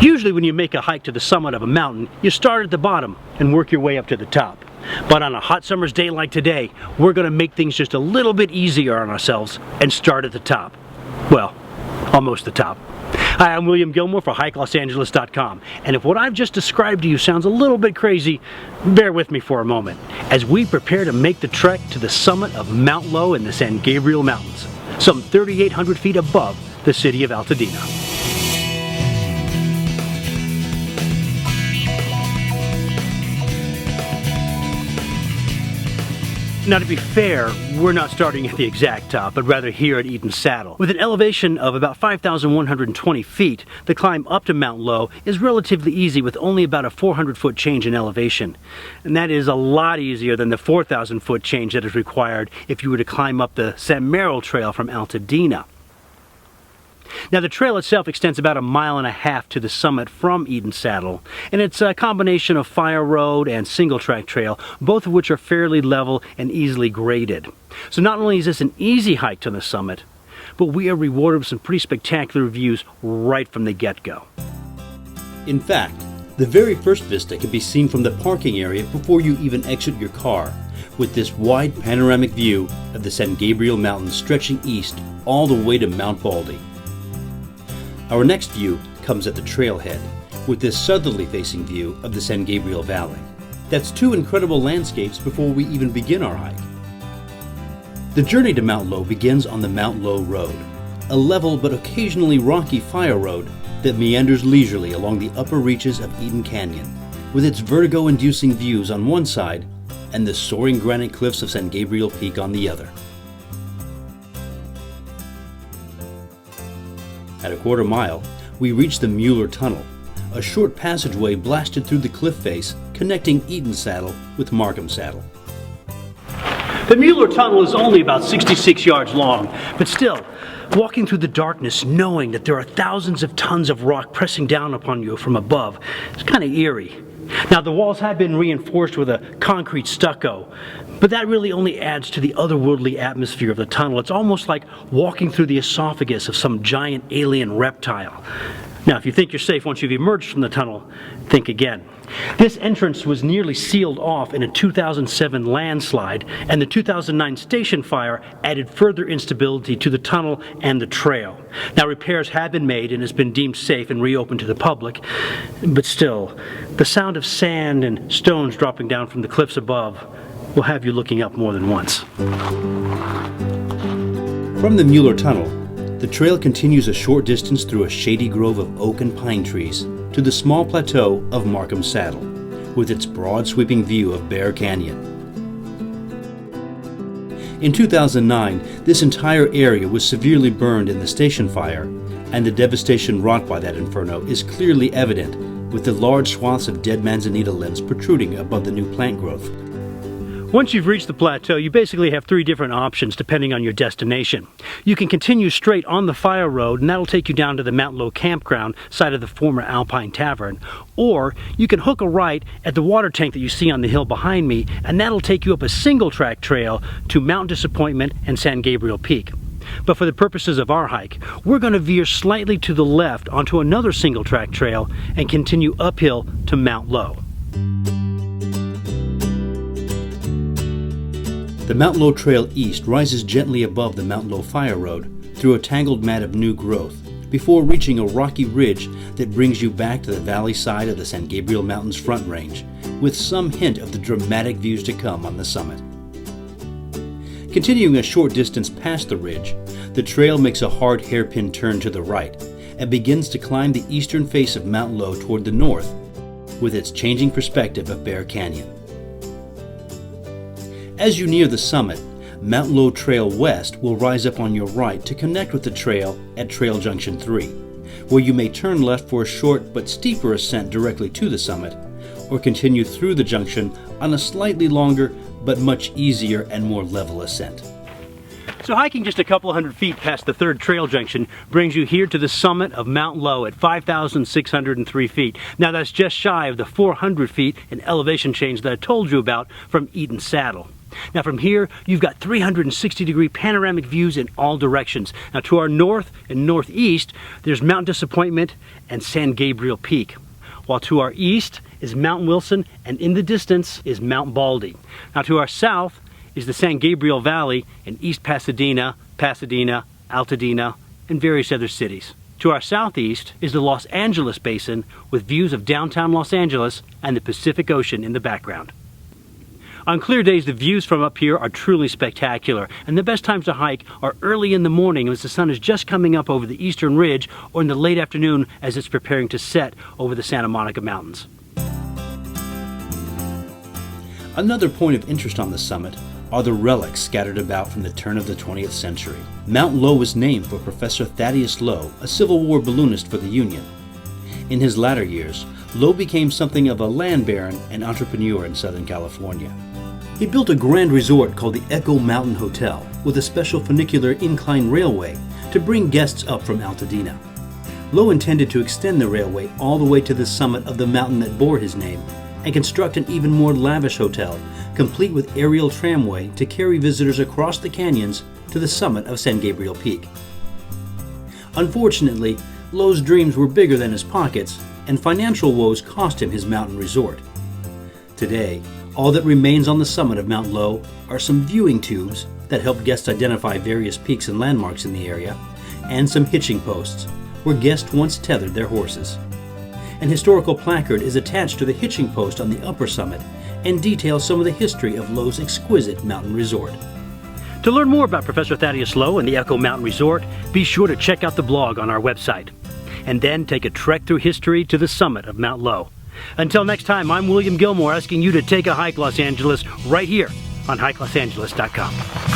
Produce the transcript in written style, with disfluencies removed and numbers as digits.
Usually when you make a hike to the summit of a mountain, you start at the bottom and work your way up to the top. But on a hot summer's day like today, we're going to make things just a little bit easier on ourselves and start at the top. Well, almost the top. Hi, I'm William Gilmore for Hike-LosAngeles.com, and if what I've just described to you sounds a little bit crazy, bear with me for a moment as we prepare to make the trek to the summit of Mount Lowe in the San Gabriel Mountains, some 3,800 feet above the city of Altadena. Now, to be fair, we're not starting at the exact top, but rather here at Eaton Saddle. With an elevation of about 5,120 feet, the climb up to Mount Lowe is relatively easy with only about a 400-foot change in elevation. And that is a lot easier than the 4,000-foot change that is required if you were to climb up the San Gabriel Trail from Altadena. Now, the trail itself extends about 1.5 miles to the summit from Eaton Saddle, and it's a combination of fire road and single-track trail, both of which are fairly level and easily graded. So not only is this an easy hike to the summit, but we are rewarded with some pretty spectacular views right from the get-go. In fact, the very first vista can be seen from the parking area before you even exit your car, with this wide panoramic view of the San Gabriel Mountains stretching east all the way to Mount Baldy. Our next view comes at the Trailhead, with this southerly facing view of the San Gabriel Valley. That's two incredible landscapes before we even begin our hike. The journey to Mount Lowe begins on the Mount Lowe Road, a level but occasionally rocky fire road that meanders leisurely along the upper reaches of Eden Canyon, with its vertigo-inducing views on one side and the soaring granite cliffs of San Gabriel Peak on the other. At a quarter mile, we reach the Mueller Tunnel, a short passageway blasted through the cliff face connecting Eaton Saddle with Markham Saddle. The Mueller Tunnel is only about 66 yards long, but still, walking through the darkness knowing that there are thousands of tons of rock pressing down upon you from above is kind of eerie. Now, the walls have been reinforced with a concrete stucco, but that really only adds to the otherworldly atmosphere of the tunnel. It's almost like walking through the esophagus of some giant alien reptile. Now, if you think you're safe once you've emerged from the tunnel, think again. This entrance was nearly sealed off in a 2007 landslide, and the 2009 station fire added further instability to the tunnel and the trail. Now, repairs have been made and it's been deemed safe and reopened to the public, but still, the sound of sand and stones dropping down from the cliffs above will have you looking up more than once. From the Mueller Tunnel, the trail continues a short distance through a shady grove of oak and pine trees to the small plateau of Markham Saddle, with its broad sweeping view of Bear Canyon. In 2009, this entire area was severely burned in the station fire, and the devastation wrought by that inferno is clearly evident with the large swaths of dead manzanita limbs protruding above the new plant growth. Once you've reached the plateau, you basically have 3 different options depending on your destination. You can continue straight on the fire road, and that'll take you down to the Mount Lowe campground site of the former Alpine Tavern. Or you can hook a right at the water tank that you see on the hill behind me, and that'll take you up a single-track trail to Mount Disappointment and San Gabriel Peak. But for the purposes of our hike, we're going to veer slightly to the left onto another single-track trail and continue uphill to Mount Lowe. The Mount Lowe Trail East rises gently above the Mount Lowe Fire Road through a tangled mat of new growth before reaching a rocky ridge that brings you back to the valley side of the San Gabriel Mountains Front Range, with some hint of the dramatic views to come on the summit. Continuing a short distance past the ridge, the trail makes a hard hairpin turn to the right and begins to climb the eastern face of Mount Lowe toward the north, with its changing perspective of Bear Canyon. As you near the summit, Mount Lowe Trail West will rise up on your right to connect with the trail at Trail Junction 3, where you may turn left for a short but steeper ascent directly to the summit, or continue through the junction on a slightly longer but much easier and more level ascent. So hiking just a couple hundred feet past the third trail junction brings you here to the summit of Mount Lowe at 5,603 feet. Now that's just shy of the 400 feet in elevation change that I told you about from Eaton Saddle. Now from here, you've got 360-degree panoramic views in all directions. Now to our north and northeast, there's Mount Disappointment and San Gabriel Peak. While to our east is Mount Wilson, and in the distance is Mount Baldy. Now to our south is the San Gabriel Valley and East Pasadena, Altadena, and various other cities. To our southeast is the Los Angeles Basin with views of downtown Los Angeles and the Pacific Ocean in the background. On clear days, the views from up here are truly spectacular, and the best times to hike are early in the morning as the sun is just coming up over the eastern ridge, or in the late afternoon as it's preparing to set over the Santa Monica Mountains. Another point of interest on the summit are the relics scattered about from the turn of the 20th century. Mount Lowe was named for Professor Thaddeus Lowe, a Civil War balloonist for the Union. In his latter years, Lowe became something of a land baron and entrepreneur in Southern California. He built a grand resort called the Echo Mountain Hotel with a special funicular incline railway to bring guests up from Altadena. Lowe intended to extend the railway all the way to the summit of the mountain that bore his name and construct an even more lavish hotel, complete with aerial tramway to carry visitors across the canyons to the summit of San Gabriel Peak. Unfortunately, Lowe's dreams were bigger than his pockets, and financial woes cost him his mountain resort. Today, all that remains on the summit of Mount Lowe are some viewing tubes that help guests identify various peaks and landmarks in the area, and some hitching posts where guests once tethered their horses. An historical placard is attached to the hitching post on the upper summit and details some of the history of Lowe's exquisite mountain resort. To learn more about Professor Thaddeus Lowe and the Echo Mountain Resort, be sure to check out the blog on our website. And then take a trek through history to the summit of Mount Lowe. Until next time, I'm William Gilmore asking you to take a hike, Los Angeles, right here on Hike-LosAngeles.com.